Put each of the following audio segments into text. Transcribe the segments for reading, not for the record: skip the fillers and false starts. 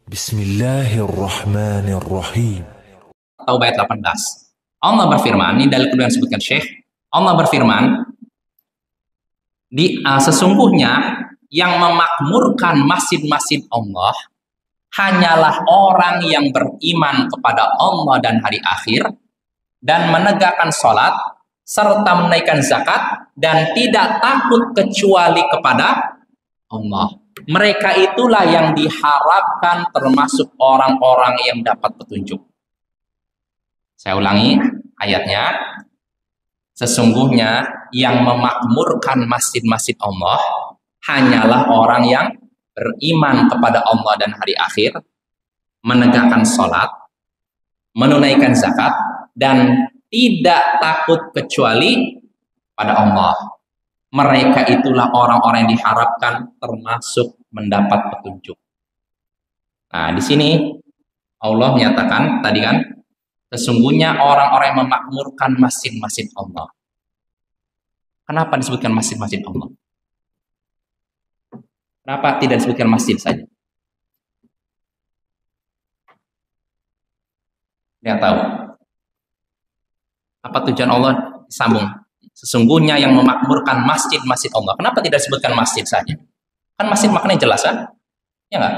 Bismillahirrahmanirrahim. Taubah ayat 18. Allah berfirman, ini dalil kedua yang disebutkan Syekh. Allah berfirman, sesungguhnya yang memakmurkan masjid-masjid Allah hanyalah orang yang beriman kepada Allah dan hari akhir dan menegakkan sholat serta menaikkan zakat dan tidak takut kecuali kepada Allah. Mereka itulah yang diharapkan termasuk orang-orang yang dapat petunjuk. Saya ulangi ayatnya. Sesungguhnya yang memakmurkan masjid-masjid Allah hanyalah orang yang beriman kepada Allah dan hari akhir, menegakkan sholat, menunaikan zakat, dan tidak takut kecuali pada Allah. Mereka itulah orang-orang yang diharapkan termasuk mendapat petunjuk. Nah, di sini Allah menyatakan tadi kan, sesungguhnya orang-orang yang memakmurkan masjid-masjid Allah. Kenapa disebutkan masjid-masjid Allah? Kenapa tidak disebutkan masjid saja? Dia tahu. Apa tujuan Allah sambung? Sesungguhnya yang memakmurkan masjid-masjid Allah. Kenapa tidak disebutkan masjid saja? Kan masjid maknanya jelas kan? Ya enggak?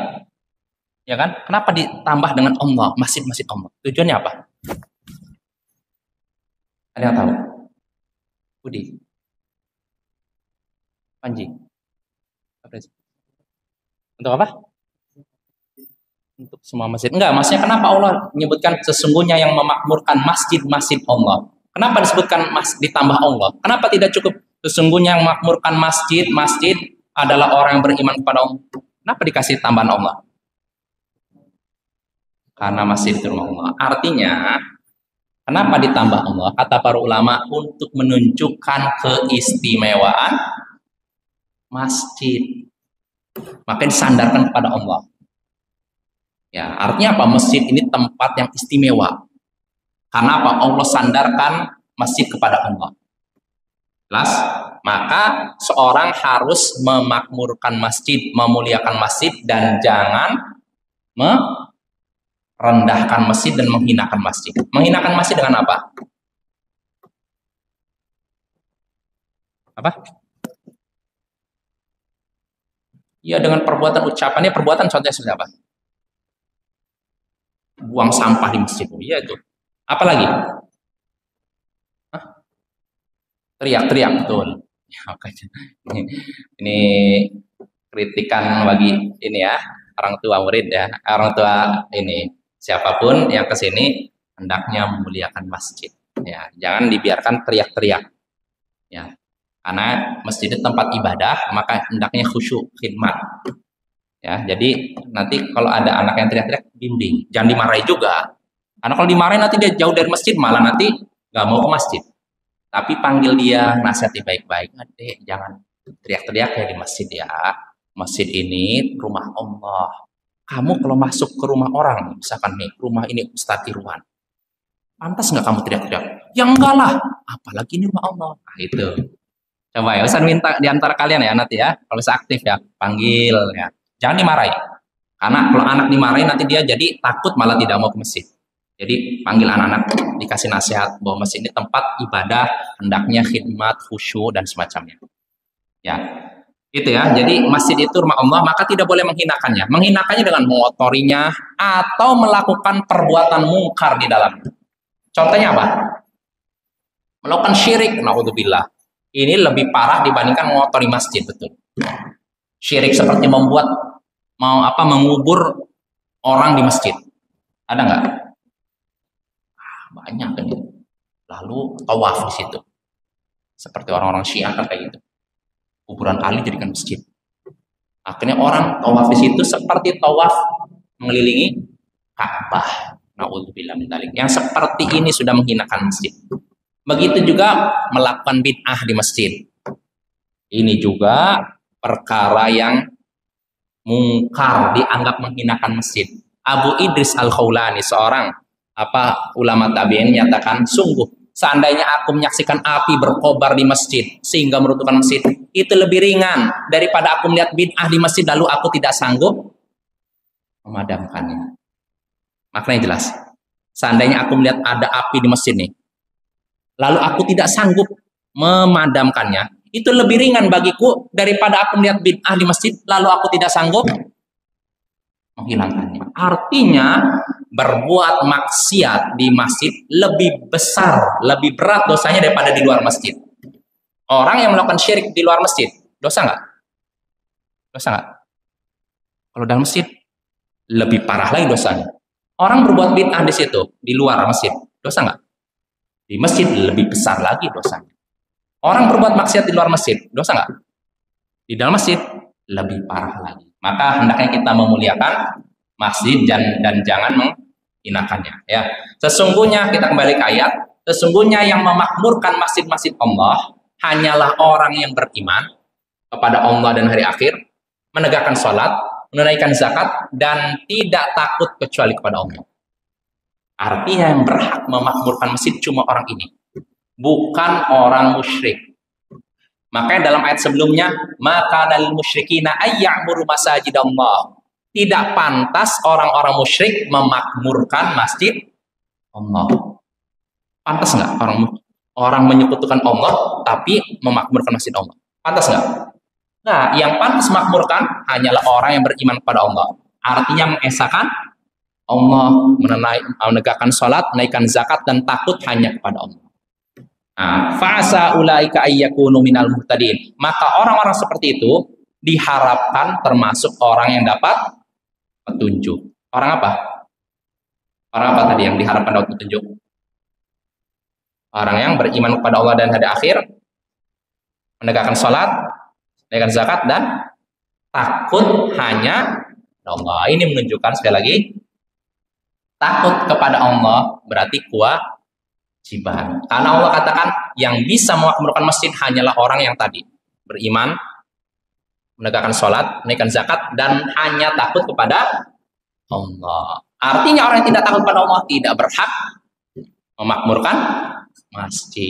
Ya kan? Kenapa ditambah dengan Allah, masjid-masjid Allah? Tujuannya apa? Ada yang tahu? Budi? Panji? Untuk apa? Untuk semua masjid. Enggak, maksudnya kenapa Allah menyebutkan sesungguhnya yang memakmurkan masjid-masjid Allah? Kenapa disebutkan ditambah Allah? Kenapa tidak cukup sesungguhnya yang memakmurkan masjid adalah orang yang beriman kepada Allah? Kenapa dikasih tambahan Allah? Karena masjid itu rumah Allah. Artinya, kenapa ditambah Allah? Kata para ulama, untuk menunjukkan keistimewaan masjid. Maka disandarkan kepada Allah. Ya, artinya apa? Masjid ini tempat yang istimewa. Karena apa? Allah sandarkan masjid kepada Allah. Jelas? Maka seorang harus memakmurkan masjid, memuliakan masjid, dan jangan merendahkan masjid dan menghinakan masjid. Menghinakan masjid dengan apa? Apa? Ya dengan perbuatan ucapannya, perbuatan contohnya seperti apa? Buang sampah di masjid. Iya itu. Apalagi? Teriak-teriak, betul. Ini kritikan bagi ini ya, orang tua murid ya, orang tua ini siapapun yang kesini hendaknya memuliakan masjid. Ya, jangan dibiarkan teriak-teriak. Ya, karena masjid itu tempat ibadah, maka hendaknya khusyuk, khidmat. Ya, jadi nanti kalau ada anak yang teriak-teriak, bimbing, jangan dimarahi juga. Karena kalau dimarahin nanti dia jauh dari masjid, malah nanti nggak mau ke masjid. Tapi panggil dia, nasihati baik-baik. Adek, jangan teriak-teriak ya di masjid ya. Masjid ini rumah Allah. Kamu kalau masuk ke rumah orang, misalkan nih, rumah ini Ustadz Irwan. Pantas nggak kamu teriak-teriak? Ya enggak lah. Apalagi ini rumah Allah. Nah itu. Coba ya, Ustadz minta di antara kalian ya nanti ya. Kalau saya aktif ya, panggil ya. Jangan dimarahi. Karena kalau anak dimarahi nanti dia jadi takut malah tidak mau ke masjid. Jadi panggil anak-anak, dikasih nasihat bahwa masjid ini tempat ibadah, hendaknya khidmat, khusyuk dan semacamnya. Ya, itu ya. Jadi masjid itu rumah Allah, maka tidak boleh menghinakannya. Menghinakannya dengan mengotorinya atau melakukan perbuatan mungkar di dalam. Contohnya apa? Melakukan syirik, naudzubillah. Ini lebih parah dibandingkan mengotori masjid, betul. Syirik seperti mengubur orang di masjid. Ada nggak? Banyak kan itu. Lalu tawaf di situ. Seperti orang-orang Syiah kan kayak gitu. Kuburan Ali jadikan masjid. Akhirnya orang tawaf di situ seperti tawaf mengelilingi Ka'bah. Nauzubillah min dzalik. Yang seperti ini sudah menghinakan masjid. Begitu juga melakukan bid'ah di masjid. Ini juga perkara yang mungkar, dianggap menghinakan masjid. Abu Idris Al-Khawlani, seorang ulama tabi'in, menyatakan, sungguh seandainya aku menyaksikan api berkobar di masjid sehingga meruntuhkan masjid, itu lebih ringan daripada aku melihat bid'ah di masjid lalu aku tidak sanggup memadamkannya. Maknanya jelas. Seandainya aku melihat ada api di masjid nih, lalu aku tidak sanggup memadamkannya, itu lebih ringan bagiku daripada aku melihat bid'ah di masjid, lalu aku tidak sanggup menghilangkannya. Artinya, berbuat maksiat di masjid lebih besar, lebih berat dosanya daripada di luar masjid. Orang yang melakukan syirik di luar masjid, dosa nggak? Dosa nggak? Kalau dalam masjid, lebih parah lagi dosanya. Orang berbuat bid'ah di situ, di luar masjid, dosa nggak? Di masjid lebih besar lagi dosanya. Orang berbuat maksiat di luar masjid, dosa nggak? Di dalam masjid lebih parah lagi. Maka hendaknya kita memuliakan masjid dan jangan menghinakannya. Ya, sesungguhnya kita kembali ke ayat. Sesungguhnya yang memakmurkan masjid-masjid Allah hanyalah orang yang beriman kepada Allah dan hari akhir, menegakkan sholat, menunaikan zakat, dan tidak takut kecuali kepada Allah. Artinya yang berhak memakmurkan masjid cuma orang ini, bukan orang musyrik. Makanya dalam ayat sebelumnya, maka dalil musyrikina ayya'muru masajid Allah. Tidak pantas orang-orang musyrik memakmurkan masjid Allah. Pantas nggak orang menyekutukan Allah tapi memakmurkan masjid Allah? Pantas nggak? Nah, yang pantas makmurkan hanyalah orang yang beriman kepada Allah. Artinya mengesahkan Allah, menegakkan sholat, menaikkan zakat, dan takut hanya kepada Allah. Nah, fa'asa ulaika ayyakunu minal muhtadin. Maka orang-orang seperti itu diharapkan termasuk orang yang dapat petunjuk. Orang apa? Orang apa tadi yang diharapkan dapat petunjuk? Orang yang beriman kepada Allah dan hari akhir, menegakkan sholat, menunaikan zakat, dan takut hanya Allah. Ini menunjukkan sekali lagi, takut kepada Allah berarti kewajiban. Karena Allah katakan yang bisa memakmurkan masjid hanyalah orang yang tadi beriman, menegakkan sholat, menunaikan zakat, dan hanya takut kepada Allah. Artinya orang yang tidak takut kepada Allah tidak berhak memakmurkan masjid.